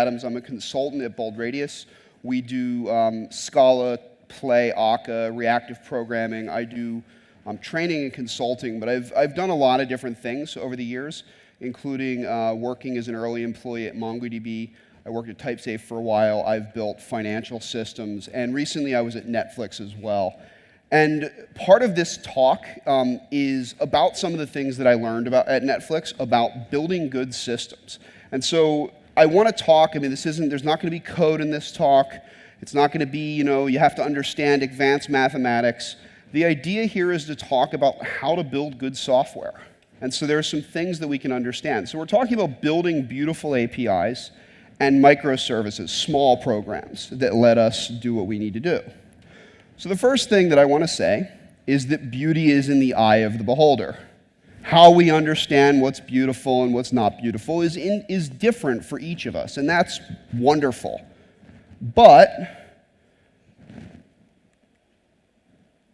McAdams. I'm a consultant at BoldRadius. We do Scala, Play, Akka, reactive programming. I do training and consulting, but I've done a lot of different things over the years, including working as an early employee at MongoDB. I worked at TypeSafe for a while. I've built financial systems, and recently I was at Netflix as well. And part of this talk is about some of the things that I learned about at Netflix about building good systems. And so I want to talk, there's not going to be code in this talk. It's not going to be, you have to understand advanced mathematics. The idea here is to talk about how to build good software. And so there are some things that we can understand. So we're talking about building beautiful APIs and microservices, small programs that let us do what we need to do. So the first thing that I want to say is that beauty is in the eye of the beholder. How we understand what's beautiful and what's not beautiful is different for each of us, and that's wonderful. But,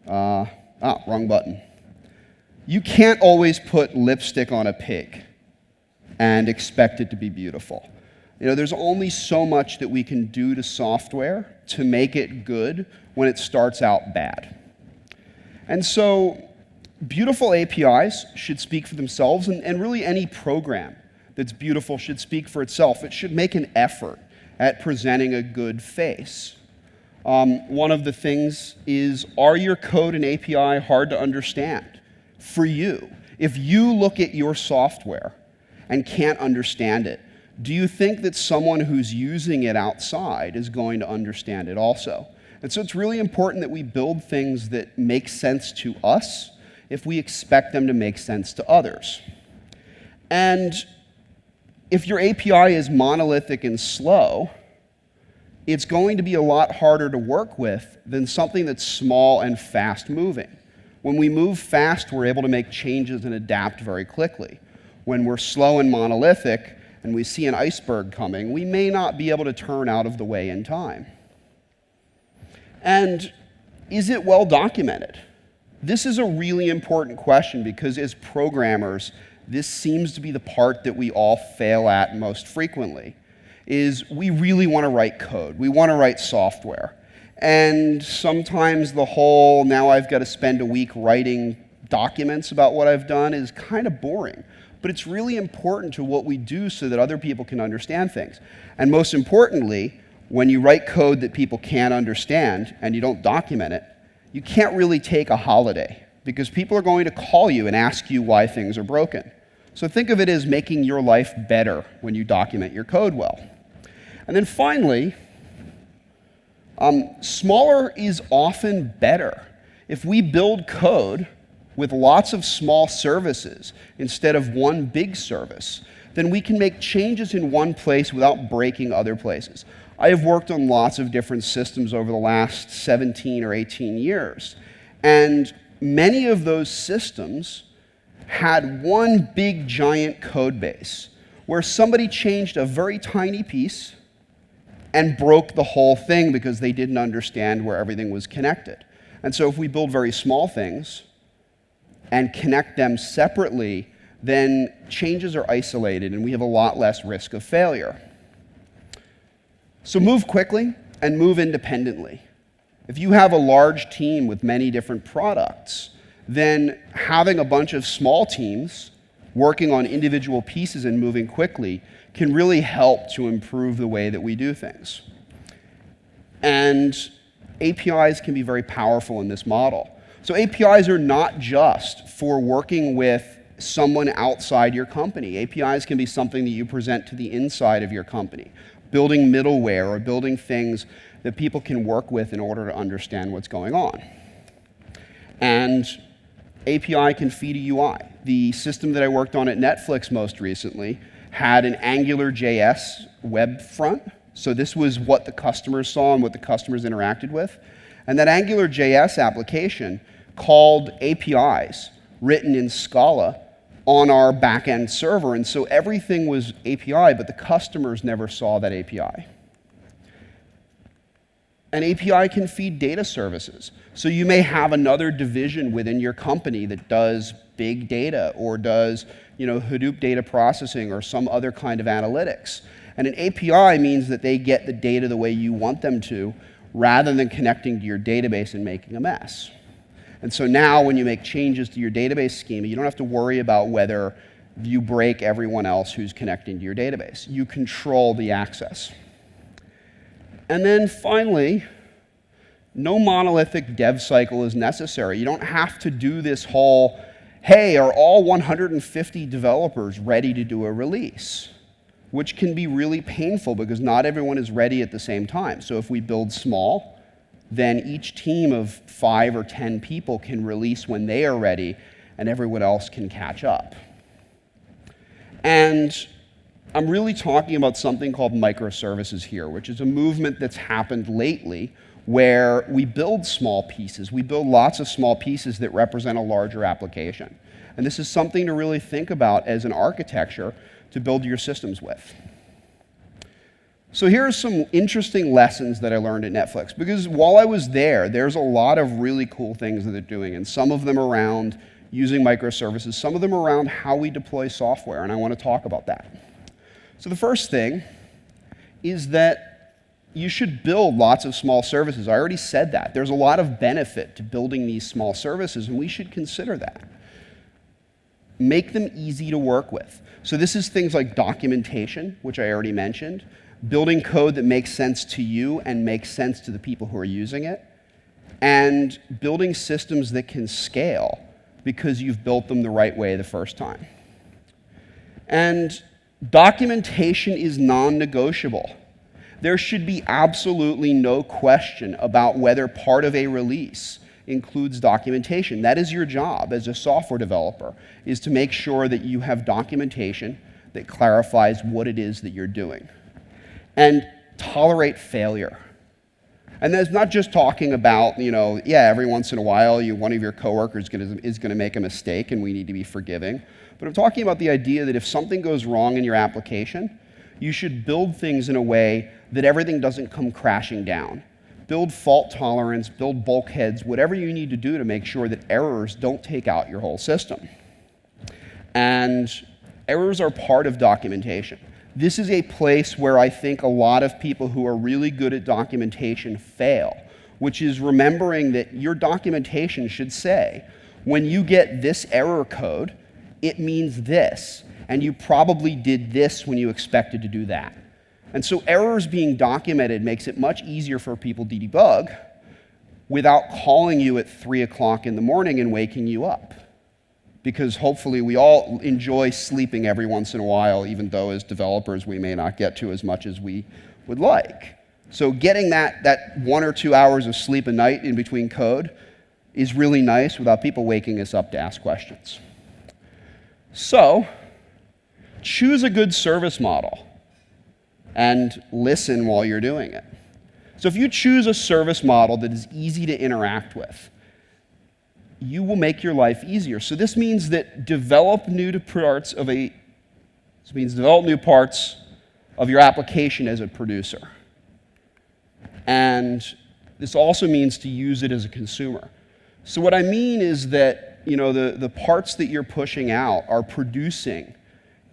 wrong button. You can't always put lipstick on a pig and expect it to be beautiful. There's only so much that we can do to software to make it good when it starts out bad. And so beautiful APIs should speak for themselves, and really any program that's beautiful should speak for itself. It should make an effort at presenting a good face. One of the things is, are your code and API hard to understand for you? If you look at your software and can't understand it, do you think that someone who's using it outside is going to understand it also? And so it's really important that we build things that make sense to us if we expect them to make sense to others. And if your API is monolithic and slow, it's going to be a lot harder to work with than something that's small and fast moving. When we move fast, we're able to make changes and adapt very quickly. When we're slow and monolithic, and we see an iceberg coming, we may not be able to turn out of the way in time. And is it well documented? This is a really important question because as programmers, this seems to be the part that we all fail at most frequently, is we really want to write code. We want to write software. And sometimes the whole, now I've got to spend a week writing documents about what I've done is kind of boring. But it's really important to what we do so that other people can understand things. And most importantly, when you write code that people can't understand and you don't document it, you can't really take a holiday because people are going to call you and ask you why things are broken. So think of it as making your life better when you document your code well. And then finally, smaller is often better. If we build code with lots of small services instead of one big service, then we can make changes in one place without breaking other places. I have worked on lots of different systems over the last 17 or 18 years, and many of those systems had one big giant code base where somebody changed a very tiny piece and broke the whole thing because they didn't understand where everything was connected. And so if we build very small things and connect them separately, then changes are isolated and we have a lot less risk of failure. So move quickly and move independently. If you have a large team with many different products, then having a bunch of small teams working on individual pieces and moving quickly can really help to improve the way that we do things. And APIs can be very powerful in this model. So APIs are not just for working with someone outside your company. APIs can be something that you present to the inside of your company, building middleware or building things that people can work with in order to understand what's going on. And API can feed a UI. The system that I worked on at Netflix most recently had an AngularJS web front. So this was what the customers saw and what the customers interacted with. And that AngularJS application called APIs written in Scala on our back-end server. And so everything was API, but the customers never saw that API. An API can feed data services. So you may have another division within your company that does big data or does Hadoop data processing or some other kind of analytics. And an API means that they get the data the way you want them to, rather than connecting to your database and making a mess. And so now when you make changes to your database schema, you don't have to worry about whether you break everyone else who's connecting to your database. You control the access. And then finally, no monolithic dev cycle is necessary. You don't have to do this whole, hey, are all 150 developers ready to do a release? Which can be really painful because not everyone is ready at the same time. So if we build small, then each team of 5 or 10 people can release when they are ready, and everyone else can catch up. And I'm really talking about something called microservices here, which is a movement that's happened lately where we build small pieces. We build lots of small pieces that represent a larger application. And this is something to really think about as an architecture to build your systems with. So here are some interesting lessons that I learned at Netflix, because while I was there, there's a lot of really cool things that they're doing, and some of them around using microservices, some of them around how we deploy software, and I want to talk about that. So the first thing is that you should build lots of small services. I already said that. There's a lot of benefit to building these small services, and we should consider that. Make them easy to work with. So this is things like documentation, which I already mentioned, building code that makes sense to you and makes sense to the people who are using it, and building systems that can scale because you've built them the right way the first time. And documentation is non-negotiable. There should be absolutely no question about whether part of a release includes documentation. That is your job as a software developer, is to make sure that you have documentation that clarifies what it is that you're doing. And tolerate failure. And that's not just talking about, every once in a while one of your coworkers is going to make a mistake and we need to be forgiving. But I'm talking about the idea that if something goes wrong in your application, you should build things in a way that everything doesn't come crashing down. Build fault tolerance, build bulkheads, whatever you need to do to make sure that errors don't take out your whole system. And errors are part of documentation. This is a place where I think a lot of people who are really good at documentation fail, which is remembering that your documentation should say, when you get this error code, it means this, and you probably did this when you expected to do that. And so errors being documented makes it much easier for people to debug without calling you at 3 o'clock in the morning and waking you up. Because hopefully we all enjoy sleeping every once in a while, even though as developers we may not get to as much as we would like. So getting that 1 or 2 hours of sleep a night in between code is really nice without people waking us up to ask questions. So choose a good service model and listen while you're doing it. So if you choose a service model that is easy to interact with, you will make your life easier. So this means that develop new parts of your application as a producer. And this also means to use it as a consumer. So what I mean is that the parts that you're pushing out are producing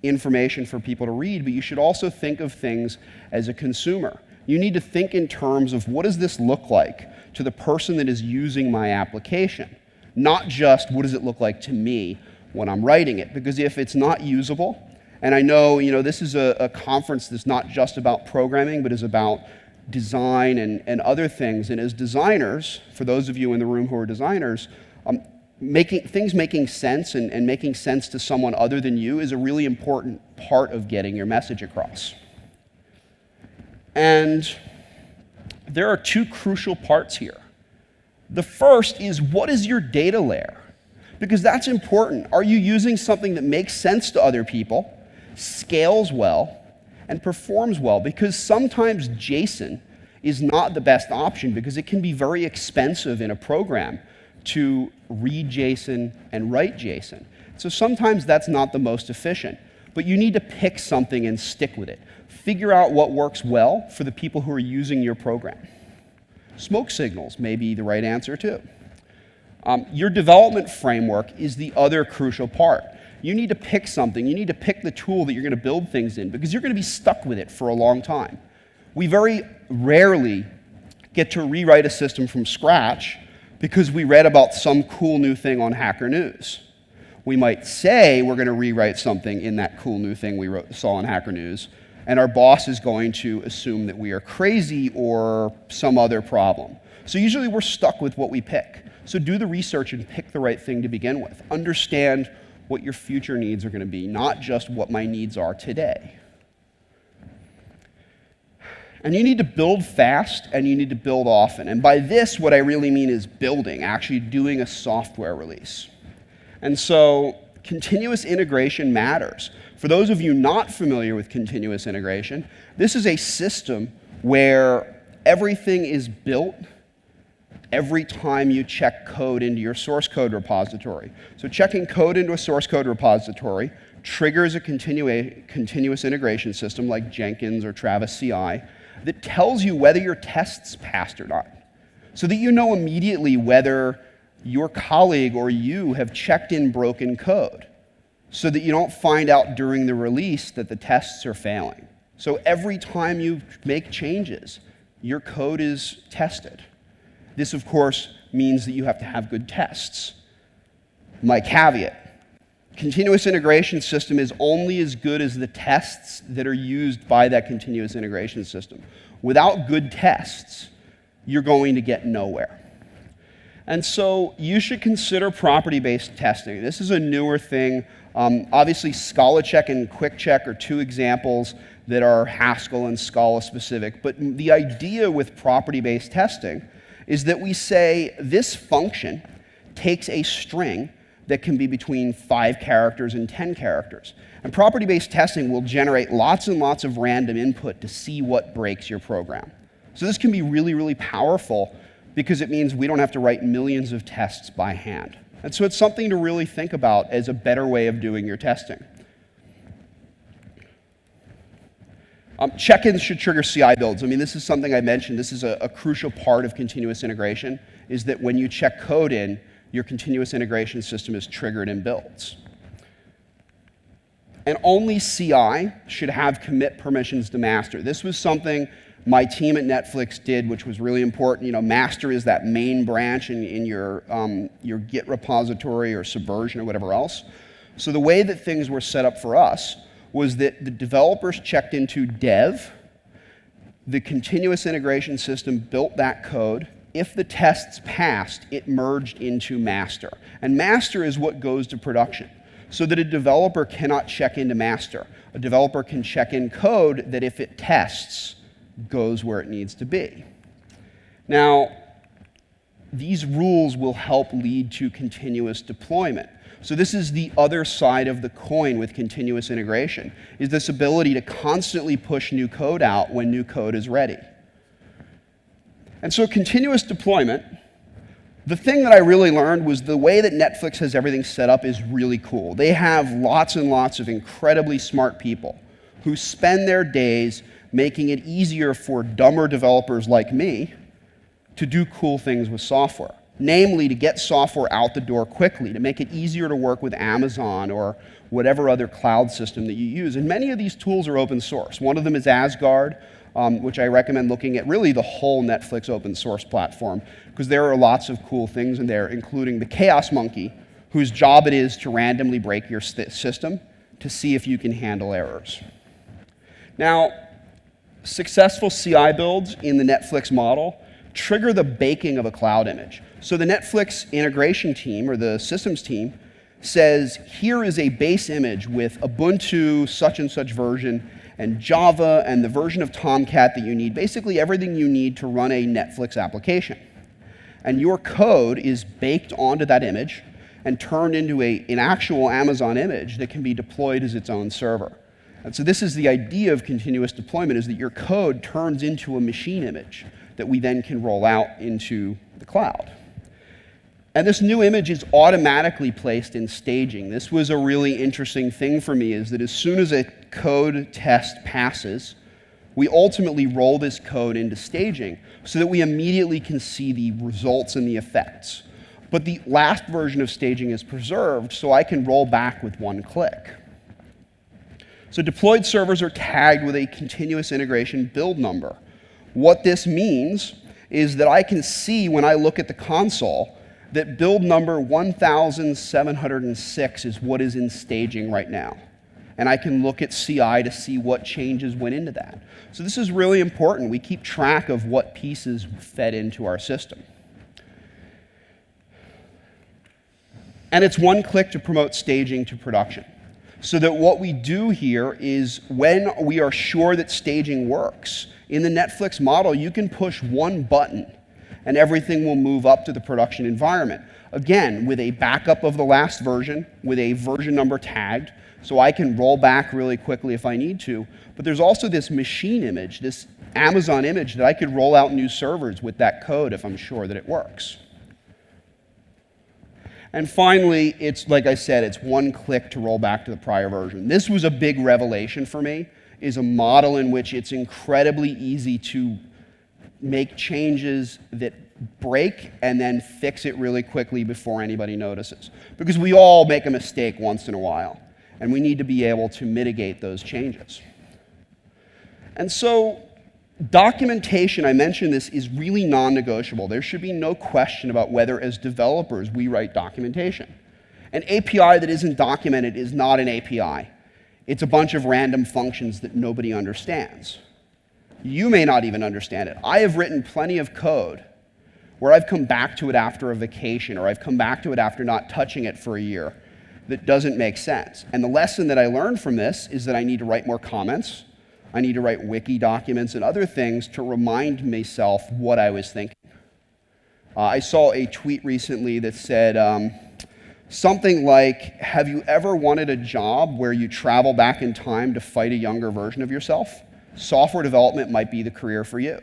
information for people to read, but you should also think of things as a consumer. You need to think in terms of what does this look like to the person that is using my application, not just what does it look like to me when I'm writing it. Because if it's not usable, and I know this is a conference that's not just about programming, but is about design and other things. And as designers, for those of you in the room who are designers, making sense and making sense to someone other than you is a really important part of getting your message across. And there are two crucial parts here. The first is, what is your data layer? Because that's important. Are you using something that makes sense to other people, scales well, and performs well? Because sometimes JSON is not the best option because it can be very expensive in a program to read JSON and write JSON. So sometimes that's not the most efficient, but you need to pick something and stick with it. Figure out what works well for the people who are using your program. Smoke signals may be the right answer too. Your development framework is the other crucial part. you need to pick something. You need to pick the tool that you're going to build things in because you're going to be stuck with it for a long time. We very rarely get to rewrite a system from scratch because we read about some cool new thing on Hacker News. We might say we're going to rewrite something in that cool new thing we saw on Hacker News, and our boss is going to assume that we are crazy or some other problem. So usually we're stuck with what we pick. So do the research and pick the right thing to begin with. Understand what your future needs are going to be, not just what my needs are today. And you need to build fast, and you need to build often. And by this, what I really mean is building, actually doing a software release. And so continuous integration matters. For those of you not familiar with continuous integration, this is a system where everything is built every time you check code into your source code repository. So checking code into a source code repository triggers a continuous integration system like Jenkins or Travis CI that tells you whether your tests passed or not, so that you know immediately whether your colleague or you have checked in broken code, so that you don't find out during the release that the tests are failing. So every time you make changes, your code is tested. This, of course, means that you have to have good tests. My caveat: continuous integration system is only as good as the tests that are used by that continuous integration system. Without good tests, you're going to get nowhere. And so you should consider property-based testing. This is a newer thing. Obviously, ScalaCheck and QuickCheck are two examples that are Haskell and Scala specific. But the idea with property-based testing is that we say this function takes a string that can be between 5 characters and 10 characters. And property-based testing will generate lots and lots of random input to see what breaks your program. So this can be really, really powerful because it means we don't have to write millions of tests by hand. And so it's something to really think about as a better way of doing your testing. Check-ins should trigger CI builds. I mean, this is something I mentioned. This is a crucial part of continuous integration, is that when you check code in, your continuous integration system is triggered in builds. And only CI should have commit permissions to master. This was something my team at Netflix did, which was really important. You know, master is that main branch in your Git repository or Subversion or whatever else. So the way that things were set up for us was that the developers checked into dev, the continuous integration system built that code. If the tests passed, it merged into master. And master is what goes to production, so that a developer cannot check into master. A developer can check in code that if it tests, goes where it needs to be. Now, these rules will help lead to continuous deployment. So this is the other side of the coin with continuous integration, is this ability to constantly push new code out when new code is ready. And so continuous deployment, the thing that I really learned was the way that Netflix has everything set up is really cool. They have lots and lots of incredibly smart people who spend their days making it easier for dumber developers like me to do cool things with software. Namely, to get software out the door quickly, to make it easier to work with Amazon or whatever other cloud system that you use. And many of these tools are open source. One of them is Asgard, which I recommend looking at really the whole Netflix open source platform, because there are lots of cool things in there, including the Chaos Monkey, whose job it is to randomly break your system to see if you can handle errors. Now, successful CI builds in the Netflix model trigger the baking of a cloud image. So the Netflix integration team, or the systems team, says, here is a base image with Ubuntu such and such version, and Java, and the version of Tomcat that you need, basically everything you need to run a Netflix application. And your code is baked onto that image and turned into an actual Amazon image that can be deployed as its own server. And so this is the idea of continuous deployment, is that your code turns into a machine image that we then can roll out into the cloud. And this new image is automatically placed in staging. This was a really interesting thing for me, is that as soon as a code test passes, we ultimately roll this code into staging so that we immediately can see the results and the effects. but the last version of staging is preserved, so I can roll back with one click. So deployed servers are tagged with a continuous integration build number. What this means is that I can see when I look at the console that build number 1706 is what is in staging right now. And I can look at CI to see what changes went into that. So this is really important. We keep track of what pieces fed into our system. And it's one click to promote staging to production. So that what we do here is when we are sure that staging works, in the Netflix model, you can push one button and everything will move up to the production environment. Again, with a backup of the last version, with a version number tagged, so I can roll back really quickly if I need to. But there's also this machine image, this Amazon image that I could roll out new servers with that code if I'm sure that it works. And finally, it's like I said, it's one click to roll back to the prior version. This was a big revelation for me, is a model in which it's incredibly easy to make changes that break and then fix it really quickly before anybody notices. Because we all make a mistake once in a while, and we need to be able to mitigate those changes. And so documentation, I mentioned this, is really non-negotiable. There should be no question about whether, as developers, we write documentation. An API that isn't documented is not an API. It's a bunch of random functions that nobody understands. You may not even understand it. I have written plenty of code where I've come back to it after a vacation, or I've come back to it after not touching it for a year, that doesn't make sense. And the lesson that I learned from this is that I need to write more comments. I need to write wiki documents and other things to remind myself what I was thinking. I saw a tweet recently that said something like, have you ever wanted a job where you travel back in time to fight a younger version of yourself? Software development might be the career for you.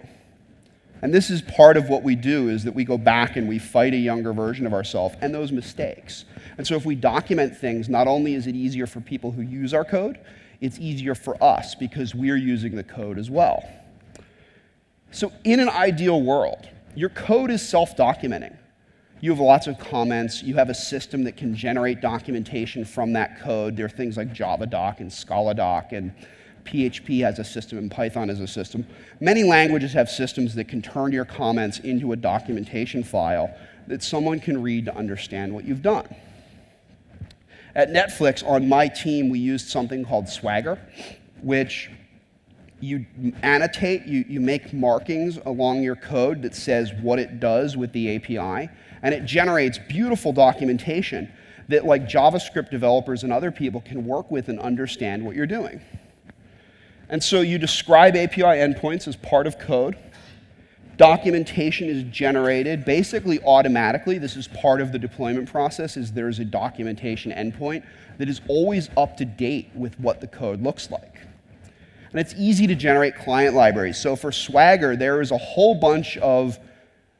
And this is part of what we do, is that we go back and we fight a younger version of ourselves and those mistakes. And so if we document things, not only is it easier for people who use our code, it's easier for us because we're using the code as well. So in an ideal world, your code is self-documenting. You have lots of comments. You have a system that can generate documentation from that code. There are things like JavaDoc and ScalaDoc, and PHP has a system, and Python has a system. Many languages have systems that can turn your comments into a documentation file that someone can read to understand what you've done. At Netflix, on my team, we used something called Swagger, which you annotate, you make markings along your code that says what it does with the API, and it generates beautiful documentation that, like, JavaScript developers and other people can work with and understand what you're doing. And so you describe API endpoints as part of code. Documentation is generated basically automatically. This is part of the deployment process, is there's a documentation endpoint that is always up to date with what the code looks like. And it's easy to generate client libraries. So for Swagger, there is a whole bunch of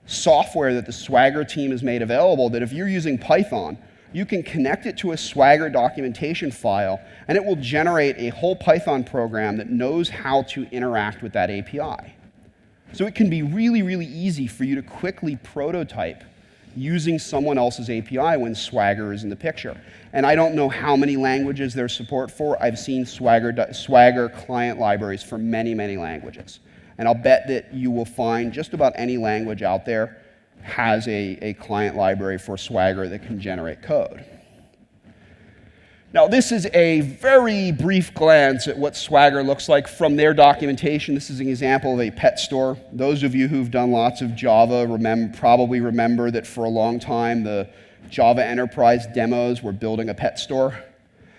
software that the Swagger team has made available that if you're using Python, you can connect it to a Swagger documentation file, and it will generate a whole Python program that knows how to interact with that API. So it can be really, really easy for you to quickly prototype using someone else's API when Swagger is in the picture. And I don't know how many languages there's support for. I've seen Swagger client libraries for many, many languages. And I'll bet that you will find just about any language out there has a client library for Swagger that can generate code. Now, this is a very brief glance at what Swagger looks like from their documentation. This is an example of a pet store. Those of you who've done lots of Java probably remember that for a long time, the Java Enterprise demos were building a pet store.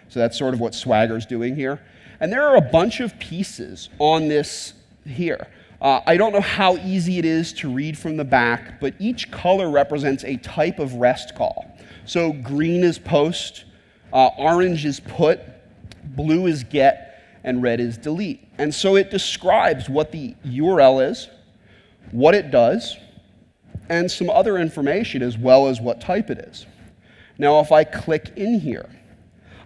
So that's sort of what Swagger's doing here. And there are a bunch of pieces on this here. I don't know how easy it is to read from the back, but each color represents a type of REST call. So green is post, orange is put, blue is get, and red is delete. And so it describes what the URL is, what it does, and some other information as well as what type it is. Now, if I click in here,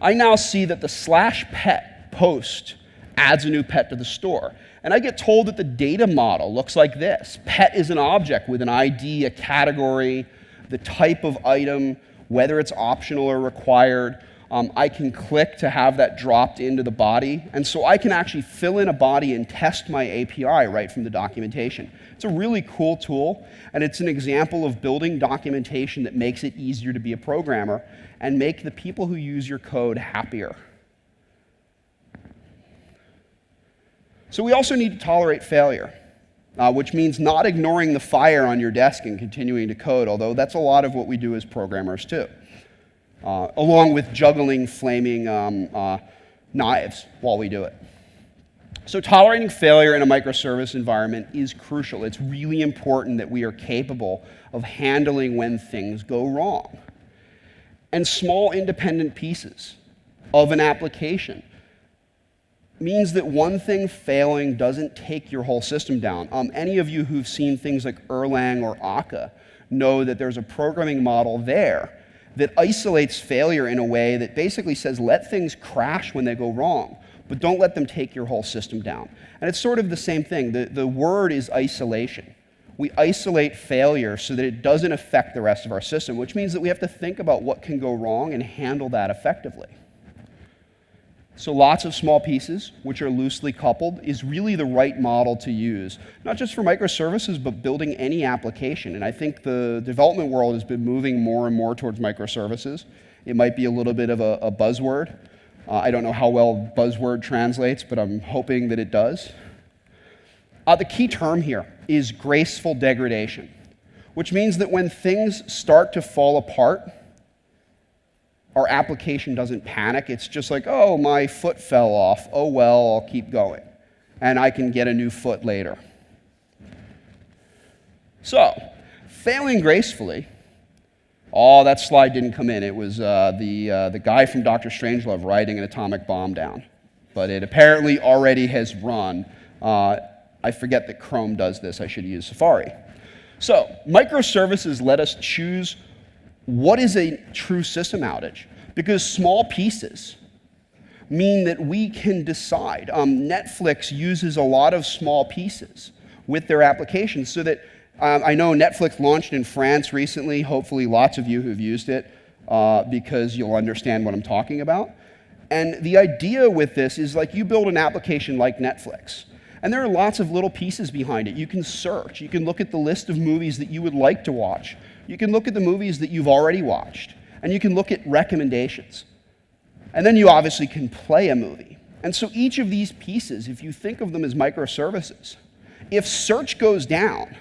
I now see that the /pet post adds a new pet to the store. And I get told that the data model looks like this. Pet is an object with an ID, a category, the type of item, whether it's optional or required. I can click to have that dropped into the body. And so I can actually fill in a body and test my API right from the documentation. It's a really cool tool, and it's an example of building documentation that makes it easier to be a programmer and make the people who use your code happier. So we also need to tolerate failure, which means not ignoring the fire on your desk and continuing to code, although that's a lot of what we do as programmers too. Along with juggling flaming knives while we do it. So tolerating failure in a microservice environment is crucial. It's really important that we are capable of handling when things go wrong. And small independent pieces of an application means that one thing failing doesn't take your whole system down. Any of you who've seen things like Erlang or Akka know that there's a programming model there that isolates failure in a way that basically says let things crash when they go wrong, but don't let them take your whole system down. And it's sort of the same thing. The word is isolation. We isolate failure so that it doesn't affect the rest of our system, which means that we have to think about what can go wrong and handle that effectively. So lots of small pieces, which are loosely coupled, is really the right model to use, not just for microservices, but building any application. And I think the development world has been moving more and more towards microservices. It might be a little bit of a buzzword. I don't know how well buzzword translates, but I'm hoping that it does. The key term here is graceful degradation, which means that when things start to fall apart, our application doesn't panic. It's just like, oh, my foot fell off. Oh, well, I'll keep going. And I can get a new foot later. So, failing gracefully. Oh, that slide didn't come in. It was the guy from Dr. Strangelove writing an atomic bomb down. But it apparently already has run. I forget that Chrome does this. I should use Safari. So, microservices let us choose what is a true system outage? Because small pieces mean that we can decide. Netflix uses a lot of small pieces with their applications so that I know Netflix launched in France recently. Hopefully lots of you who've used it because you'll understand what I'm talking about. And the idea with this is like you build an application like Netflix. And there are lots of little pieces behind it. You can search. You can look at the list of movies that you would like to watch. You can look at the movies that you've already watched, and you can look at recommendations. And then you obviously can play a movie. And so each of these pieces, if you think of them as microservices, if search goes down,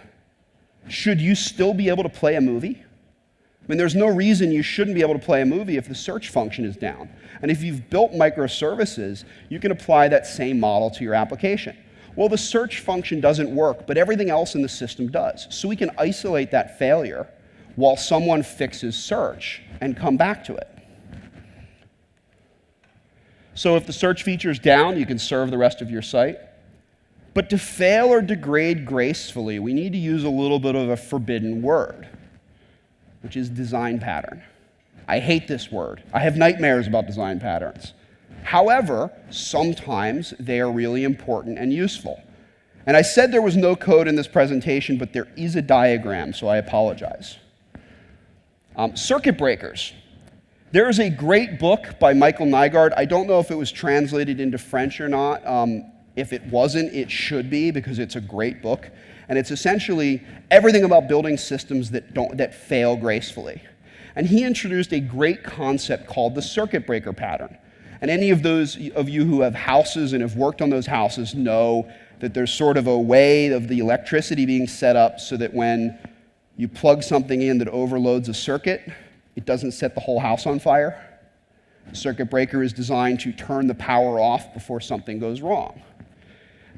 should you still be able to play a movie? I mean, there's no reason you shouldn't be able to play a movie if the search function is down. And if you've built microservices, you can apply that same model to your application. Well, the search function doesn't work, but everything else in the system does. So we can isolate that failure while someone fixes search and come back to it. So if the search feature is down, you can serve the rest of your site. But to fail or degrade gracefully, we need to use a little bit of a forbidden word, which is design pattern. I hate this word. I have nightmares about design patterns. However, sometimes they are really important and useful. And I said there was no code in this presentation, but there is a diagram, so I apologize. Circuit breakers. There is a great book by Michael Nygaard. I don't know if it was translated into French or not. If it wasn't, it should be, because it's a great book. And it's essentially everything about building systems that fail gracefully. And he introduced a great concept called the circuit breaker pattern. And any of those of you who have houses and have worked on those houses know that there's sort of a way of the electricity being set up so that when you plug something in that overloads a circuit, it doesn't set the whole house on fire. The circuit breaker is designed to turn the power off before something goes wrong.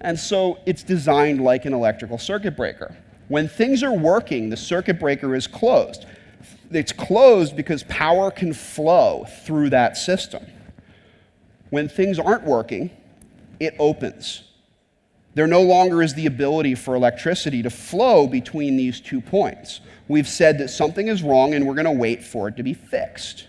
And so it's designed like an electrical circuit breaker. When things are working, the circuit breaker is closed. It's closed because power can flow through that system. When things aren't working, it opens. There no longer is the ability for electricity to flow between these 2 points. We've said that something is wrong and we're going to wait for it to be fixed.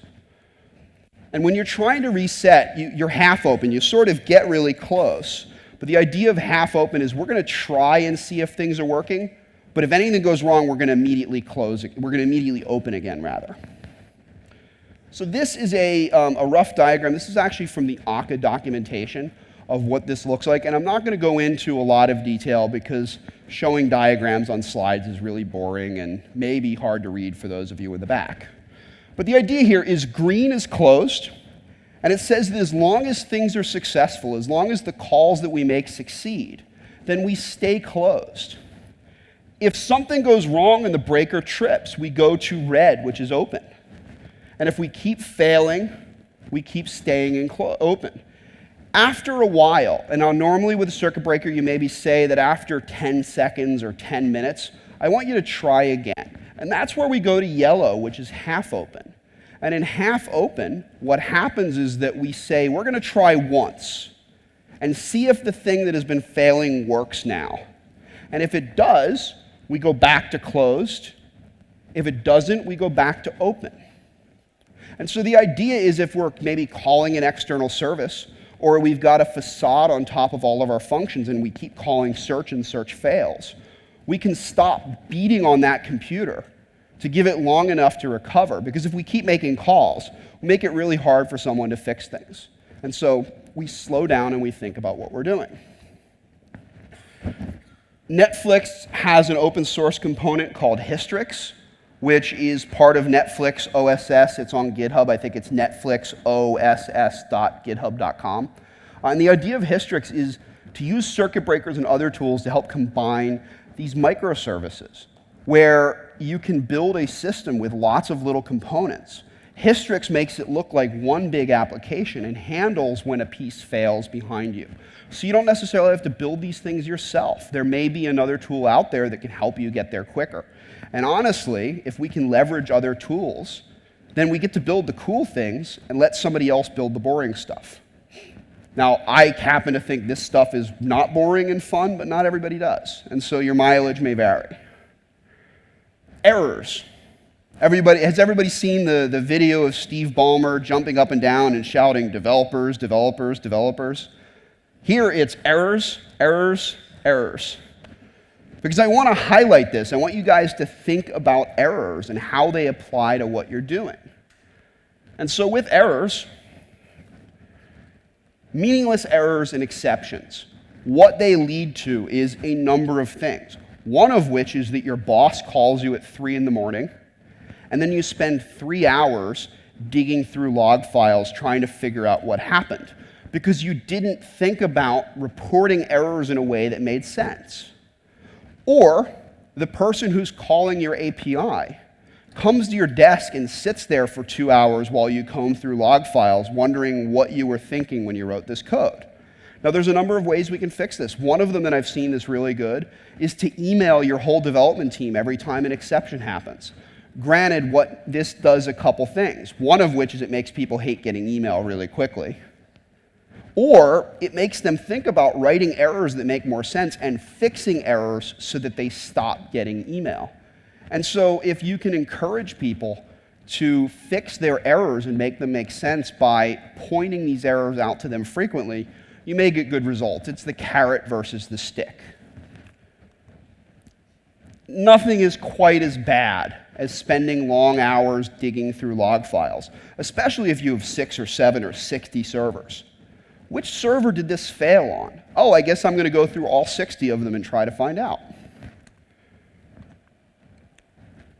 And when you're trying to reset, you're half open. You sort of get really close. But the idea of half open is we're going to try and see if things are working, but But if anything goes wrong, we're going to immediately close it. We're going to immediately open again, rather. So this is a rough diagram. This is actually from the ACA documentation of what this looks like. And I'm not going to go into a lot of detail because showing diagrams on slides is really boring and maybe hard to read for those of you in the back. But the idea here is green is closed, and it says that as long as things are successful, as long as the calls that we make succeed, then we stay closed. If something goes wrong and the breaker trips, we go to red, which is open. And if we keep failing, we keep staying open. After a while, and now normally with a circuit breaker, you maybe say that after 10 seconds or 10 minutes, I want you to try again. And that's where we go to yellow, which is half open. And in half open, what happens is that we say, we're going to try once and see if the thing that has been failing works now. And if it does, we go back to closed. If it doesn't, we go back to open. And so the idea is if we're maybe calling an external service, or we've got a facade on top of all of our functions and we keep calling search and search fails, we can stop beating on that computer to give it long enough to recover. Because if we keep making calls, we make it really hard for someone to fix things. And so we slow down and we think about what we're doing. Netflix has an open source component called Hystrix, which is part of Netflix OSS. It's on GitHub. I think it's netflixoss.github.com. And the idea of Hystrix is to use circuit breakers and other tools to help combine these microservices, where you can build a system with lots of little components. Hystrix makes it look like one big application and handles when a piece fails behind you. So you don't necessarily have to build these things yourself. There may be another tool out there that can help you get there quicker. And honestly, if we can leverage other tools, then we get to build the cool things and let somebody else build the boring stuff. Now, I happen to think this stuff is not boring and fun, but not everybody does. And so your mileage may vary. Errors. Has everybody seen the video of Steve Ballmer jumping up and down and shouting, developers, developers, developers? Here it's errors, errors, errors. Because I want to highlight this. I want you guys to think about errors and how they apply to what you're doing. And so with errors, meaningless errors and exceptions, what they lead to is a number of things. One of which is that your boss calls you at 3 in the morning, and then you spend 3 hours digging through log files trying to figure out what happened, because you didn't think about reporting errors in a way that made sense. Or the person who's calling your API comes to your desk and sits there for 2 hours while you comb through log files, wondering what you were thinking when you wrote this code. Now, there's a number of ways we can fix this. One of them that I've seen that's really good is to email your whole development team every time an exception happens. Granted, what this does a couple things, one of which is it makes people hate getting email really quickly. Or it makes them think about writing errors that make more sense and fixing errors so that they stop getting email. And so if you can encourage people to fix their errors and make them make sense by pointing these errors out to them frequently, you may get good results. It's the carrot versus the stick. Nothing is quite as bad as spending long hours digging through log files, especially if you have 6 or 7 or 60 servers. Which server did this fail on? Oh, I guess I'm going to go through all 60 of them and try to find out.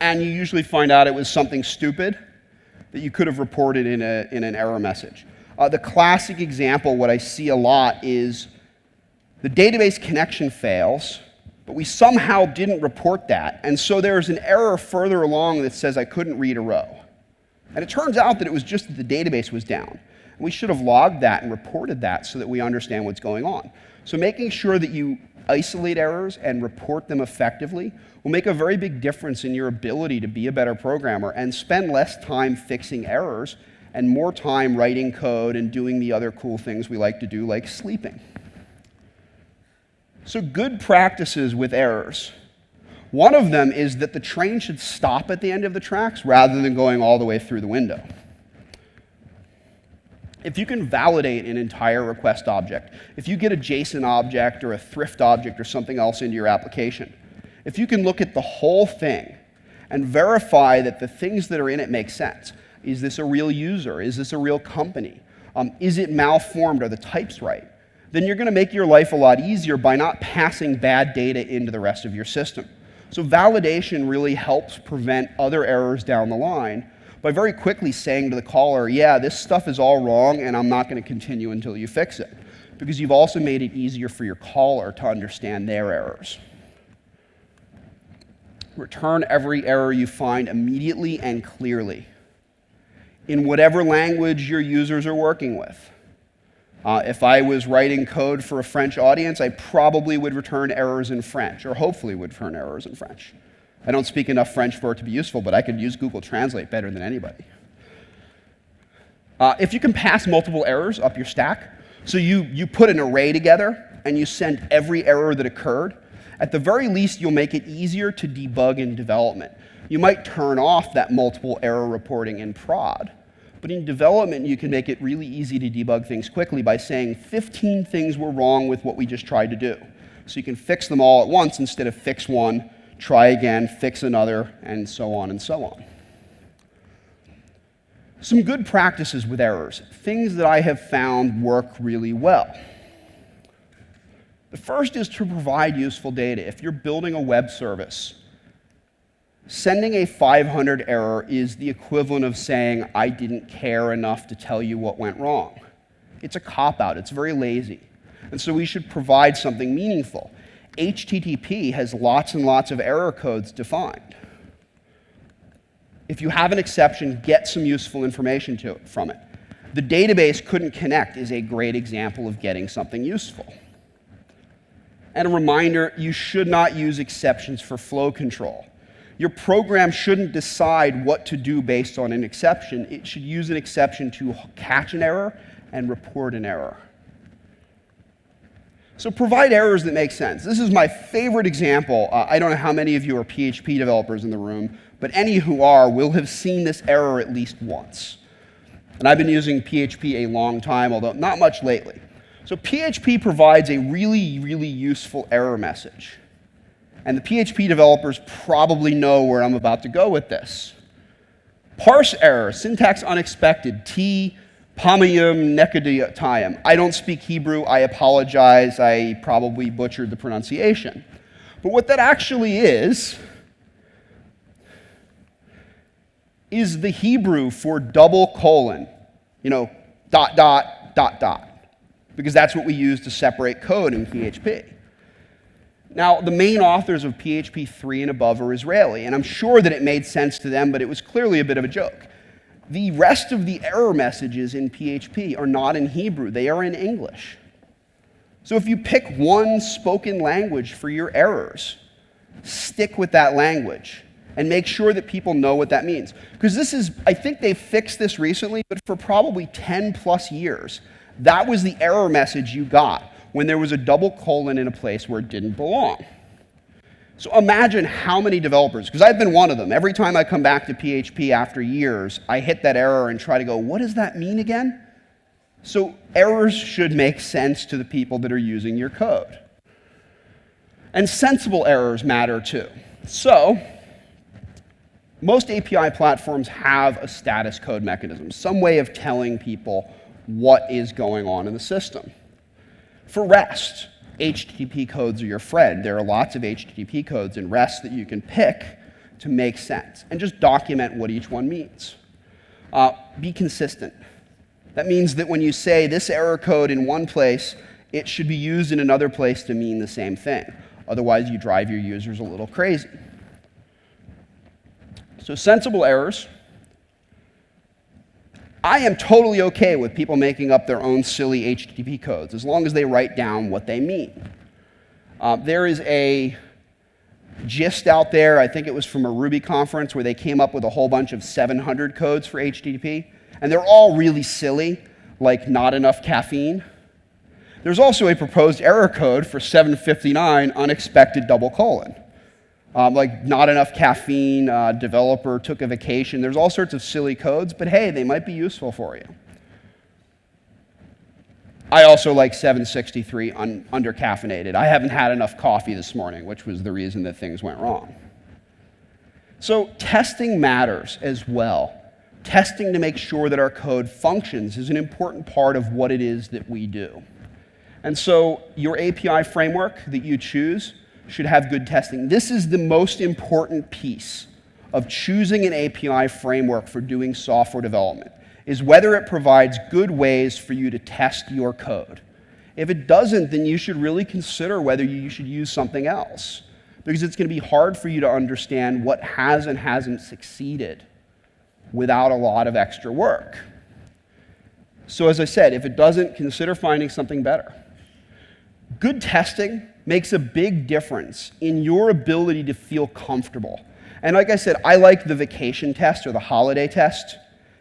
And you usually find out it was something stupid that you could have reported in an error message. The classic example, what I see a lot, is the database connection fails, but we somehow didn't report that. And so there's an error further along that says I couldn't read a row. And it turns out that it was just that the database was down. And we should have logged that and reported that so that we understand what's going on. So making sure that you isolate errors and report them effectively will make a very big difference in your ability to be a better programmer and spend less time fixing errors and more time writing code and doing the other cool things we like to do, like sleeping. So good practices with errors. One of them is that the train should stop at the end of the tracks rather than going all the way through the window. If you can validate an entire request object, if you get a JSON object or a thrift object or something else into your application, if you can look at the whole thing and verify that the things that are in it make sense. Is this a real user? Is this a real company? Is it malformed? Are the types right? Then you're going to make your life a lot easier by not passing bad data into the rest of your system. So validation really helps prevent other errors down the line by very quickly saying to the caller, yeah, this stuff is all wrong and I'm not going to continue until you fix it. Because you've also made it easier for your caller to understand their errors. Return every error you find immediately and clearly in whatever language your users are working with. If I was writing code for a French audience, I probably would return errors in French, or hopefully would return errors in French. I don't speak enough French for it to be useful, but I could use Google Translate better than anybody. If you can pass multiple errors up your stack, so you put an array together and you send every error that occurred, at the very least, you'll make it easier to debug in development. You might turn off that multiple error reporting in prod, but in development, you can make it really easy to debug things quickly by saying 15 things were wrong with what we just tried to do. So you can fix them all at once instead of fix one, try again, fix another, and so on and so on. Some good practices with errors, things that I have found work really well. The first is to provide useful data. If you're building a web service, sending a 500 error is the equivalent of saying, I didn't care enough to tell you what went wrong. It's a cop-out. It's very lazy. And so we should provide something meaningful. HTTP has lots and lots of error codes defined. If you have an exception, get some useful information from it. The database couldn't connect is a great example of getting something useful. And a reminder, you should not use exceptions for flow control. Your program shouldn't decide what to do based on an exception. It should use an exception to catch an error and report an error. So provide errors that make sense. This is my favorite example. I don't know how many of you are PHP developers in the room, but any who are will have seen this error at least once. And I've been using PHP a long time, although not much lately. So PHP provides a really, really useful error message. And the PHP developers probably know where I'm about to go with this. Parse error, syntax unexpected, T, Pamayum, Nekadiyatayim. I don't speak Hebrew, I apologize, I probably butchered the pronunciation. But what that actually is the Hebrew for double colon, dot, dot, dot, dot. Because that's what we use to separate code in PHP. Now, the main authors of PHP 3 and above are Israeli, and I'm sure that it made sense to them, but it was clearly a bit of a joke. The rest of the error messages in PHP are not in Hebrew, they are in English. So if you pick one spoken language for your errors, stick with that language and make sure that people know what that means. Because I think they fixed this recently, but for probably 10 plus years, that was the error message you got when there was a double colon in a place where it didn't belong. So imagine how many developers, because I've been one of them, every time I come back to PHP after years, I hit that error and try to go, what does that mean again? So errors should make sense to the people that are using your code. And sensible errors matter too. So most API platforms have a status code mechanism, some way of telling people what is going on in the system. For REST, HTTP codes are your friend. There are lots of HTTP codes in REST that you can pick to make sense, and just document what each one means. Be consistent. That means that when you say this error code in one place, it should be used in another place to mean the same thing. Otherwise, you drive your users a little crazy. So sensible errors. I am totally okay with people making up their own silly HTTP codes, as long as they write down what they mean. There is a gist out there, I think it was from a Ruby conference, where they came up with a whole bunch of 700 codes for HTTP, and they're all really silly, like not enough caffeine. There's also a proposed error code for 759 unexpected double colon. Like not enough caffeine, developer took a vacation. There's all sorts of silly codes, but hey, they might be useful for you. I also like 763 undercaffeinated. I haven't had enough coffee this morning, which was the reason that things went wrong. So testing matters as well. Testing to make sure that our code functions is an important part of what it is that we do. And so your API framework that you choose should have good testing. This is the most important piece of choosing an API framework for doing software development, is whether it provides good ways for you to test your code. If it doesn't, then you should really consider whether you should use something else, because it's going to be hard for you to understand what has and hasn't succeeded without a lot of extra work. So as I said, if it doesn't, consider finding something better. Good testing makes a big difference in your ability to feel comfortable. And like I said, I like the vacation test or the holiday test.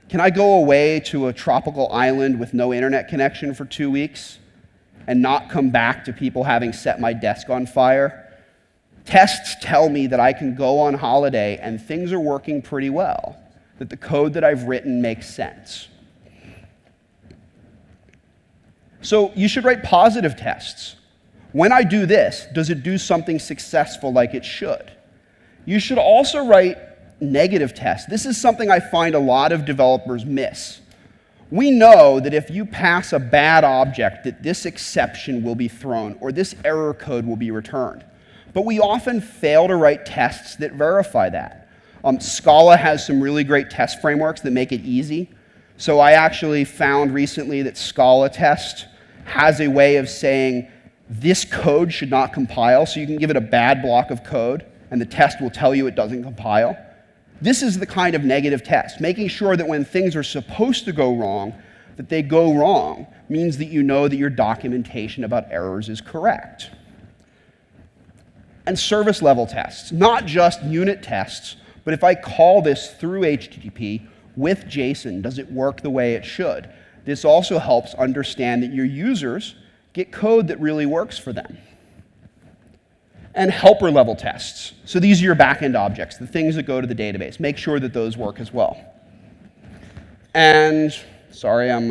Can I go away to a tropical island with no internet connection for 2 weeks and not come back to people having set my desk on fire? Tests tell me that I can go on holiday and things are working pretty well, that the code that I've written makes sense. So you should write positive tests. When I do this, does it do something successful like it should? You should also write negative tests. This is something I find a lot of developers miss. We know that if you pass a bad object, that this exception will be thrown or this error code will be returned. But we often fail to write tests that verify that. Scala has some really great test frameworks that make it easy. So I actually found recently that Scala test has a way of saying this code should not compile, so you can give it a bad block of code, and the test will tell you it doesn't compile. This is the kind of negative test, making sure that when things are supposed to go wrong, that they go wrong, means that you know that your documentation about errors is correct. And service level tests, not just unit tests, but if I call this through HTTP with JSON, does it work the way it should? This also helps understand that your users get code that really works for them. And helper level tests. So these are your backend objects, the things that go to the database. Make sure that those work as well. And, sorry, I'm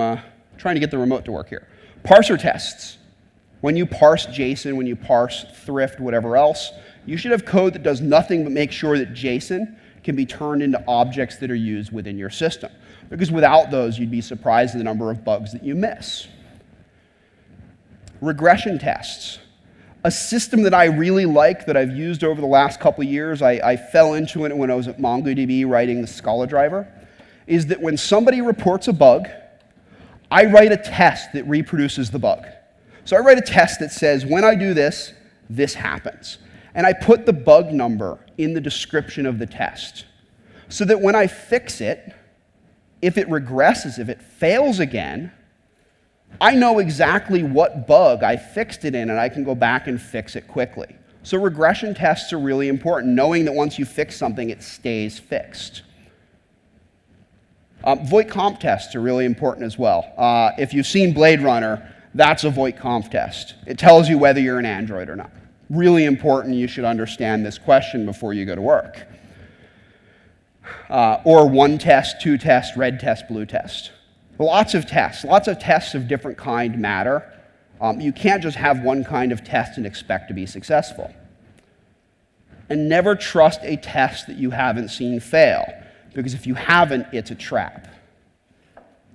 trying to get the remote to work here. Parser tests. When you parse JSON, when you parse thrift, whatever else, you should have code that does nothing but make sure that JSON can be turned into objects that are used within your system. Because without those, you'd be surprised at the number of bugs that you miss. Regression tests. A system that I really like that I've used over the last couple of years, I fell into it when I was at MongoDB writing the Scala driver, is that when somebody reports a bug, I write a test that reproduces the bug. So I write a test that says, when I do this, this happens. And I put the bug number in the description of the test. So that when I fix it, if it regresses, if it fails again, I know exactly what bug I fixed it in, and I can go back and fix it quickly. So regression tests are really important, knowing that once you fix something, it stays fixed. Voight comp tests are really important as well. If you've seen Blade Runner, that's a Voight comp test. It tells you whether you're an Android or not. Really important, you should understand this question before you go to work. Or one test, two tests, red test, blue test. Lots of tests of different kind matter. You can't just have one kind of test and expect to be successful. And never trust a test that you haven't seen fail, because if you haven't, it's a trap.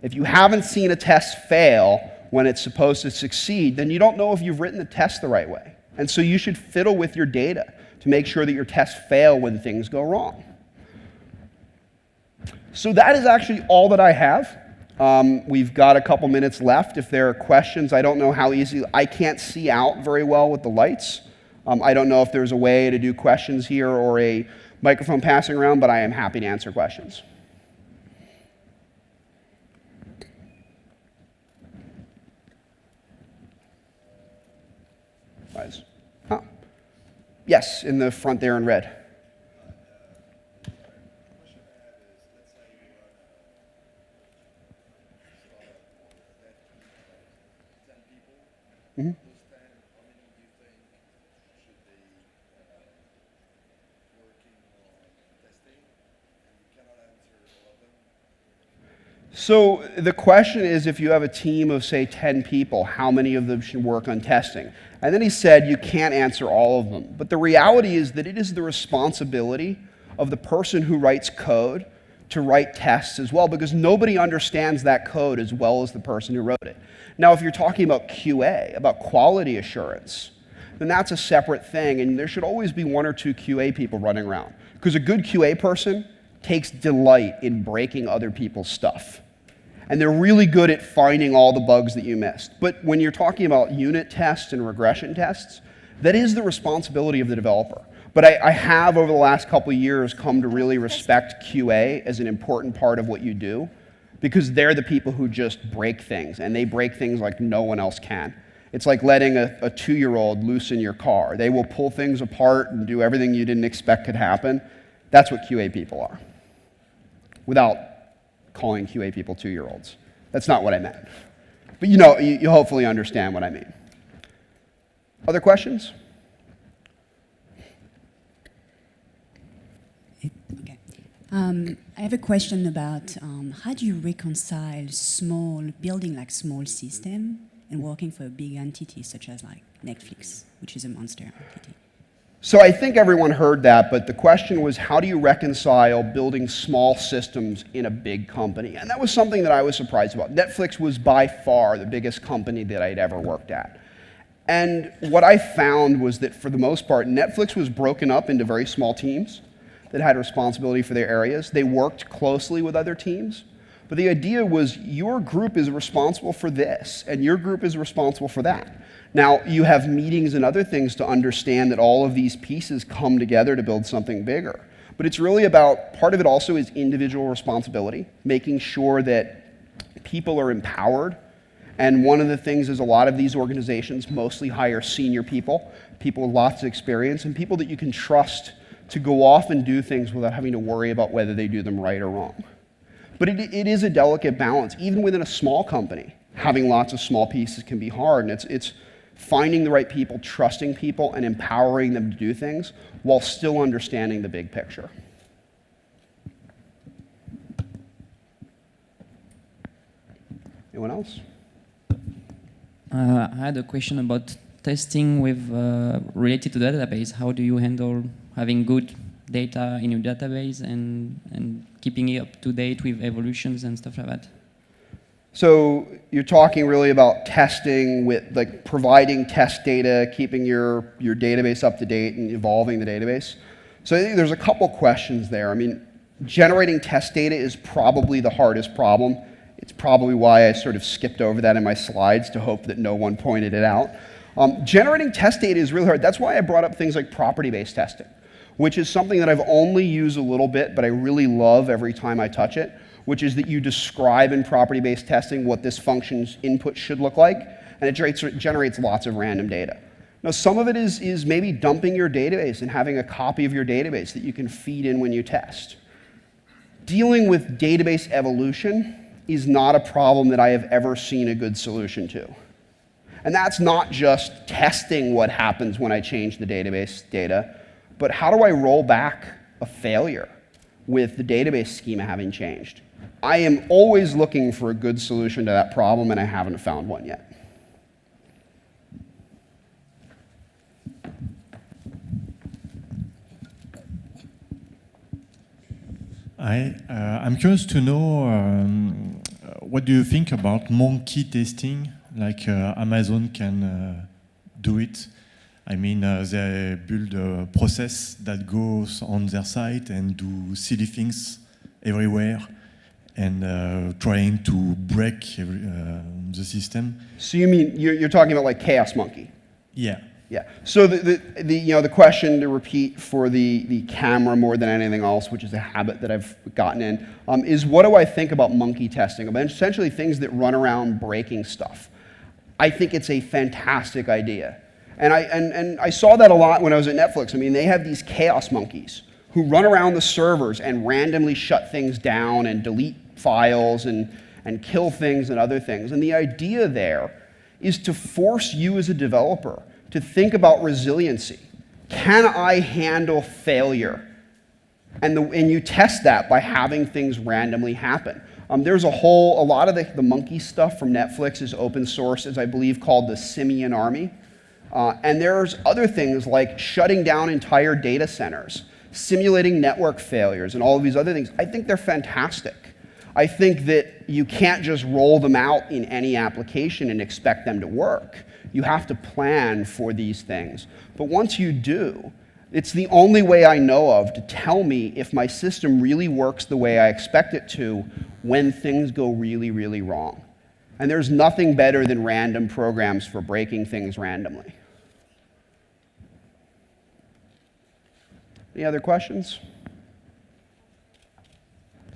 If you haven't seen a test fail when it's supposed to succeed, then you don't know if you've written the test the right way. And so you should fiddle with your data to make sure that your tests fail when things go wrong. So that is actually all that I have. We've got a couple minutes left. If there are questions, I don't know how easy, I can't see out very well with the lights. I don't know if there's a way to do questions here or a microphone passing around, but I am happy to answer questions. Oh. Yes, in the front there in red. Mm-hmm. So the question is, if you have a team of, say, 10 people, how many of them should work on testing? And then he said, you can't answer all of them. But the reality is that it is the responsibility of the person who writes code to write tests as well, because nobody understands that code as well as the person who wrote it. Now, if you're talking about QA, about quality assurance, then that's a separate thing, and there should always be 1 or 2 QA people running around. Because a good QA person takes delight in breaking other people's stuff. And they're really good at finding all the bugs that you missed. But when you're talking about unit tests and regression tests, that is the responsibility of the developer. But I have, over the last couple of years, come to really respect QA as an important part of what you do, because they're the people who just break things, and they break things like no one else can. It's like letting a 2-year-old loose in your car. They will pull things apart and do everything you didn't expect could happen. That's what QA people are, without calling QA people 2-year-olds. That's not what I meant. But you hopefully understand what I mean. Other questions? Okay. I have a question about how do you reconcile building like small system and working for a big entity such as like Netflix, which is a monster entity? So I think everyone heard that, but the question was, how do you reconcile building small systems in a big company? And that was something that I was surprised about. Netflix was by far the biggest company that I'd ever worked at. And what I found was that for the most part, Netflix was broken up into very small teams that had responsibility for their areas. They worked closely with other teams. But the idea was, your group is responsible for this, and your group is responsible for that. Now, you have meetings and other things to understand that all of these pieces come together to build something bigger. But it's really about, part of it also is individual responsibility, making sure that people are empowered. And one of the things is, a lot of these organizations mostly hire senior people with lots of experience, and people that you can trust to go off and do things without having to worry about whether they do them right or wrong. But it is a delicate balance. Even within a small company, having lots of small pieces can be hard, and it's finding the right people, trusting people, and empowering them to do things while still understanding the big picture. Anyone else? I had a question about testing with related to database. How do you handle having good data in your database and keeping it up to date with evolutions and stuff like that? So you're talking really about testing with, like, providing test data, keeping your database up to date and evolving the database. So I think there's a couple questions there. I mean, generating test data is probably the hardest problem. It's probably why I sort of skipped over that in my slides to hope that no one pointed it out. Generating test data is really hard. That's why I brought up things like property-based testing, which is something that I've only used a little bit, but I really love every time I touch it, which is that you describe in property-based testing what this function's input should look like, and it generates lots of random data. Now, some of it is maybe dumping your database and having a copy of your database that you can feed in when you test. Dealing with database evolution is not a problem that I have ever seen a good solution to. And that's not just testing what happens when I change the database data, but how do I roll back a failure with the database schema having changed? I am always looking for a good solution to that problem, and I haven't found one yet. I'm curious to know what do you think about monkey testing, like Amazon can do it. I mean, they build a process that goes on their site and do silly things everywhere and trying to break the system. So you mean, you're talking about like Chaos Monkey? Yeah. Yeah. So the question, to repeat for the camera more than anything else, which is a habit that I've gotten in, is what do I think about monkey testing? About essentially things that run around breaking stuff. I think it's a fantastic idea. And I saw that a lot when I was at Netflix. I mean, they have these chaos monkeys who run around the servers and randomly shut things down and delete files and kill things and other things. And the idea there is to force you as a developer to think about resiliency. Can I handle failure? And you test that by having things randomly happen. There's a lot of the monkey stuff from Netflix is open source, as I believe called the Simian Army. And there's other things like shutting down entire data centers, simulating network failures, and all of these other things. I think they're fantastic. I think that you can't just roll them out in any application and expect them to work. You have to plan for these things. But once you do, it's the only way I know of to tell me if my system really works the way I expect it to when things go really, really wrong. And there's nothing better than random programs for breaking things randomly. Any other questions?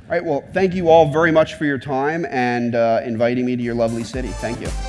All right, well, thank you all very much for your time and inviting me to your lovely city. Thank you.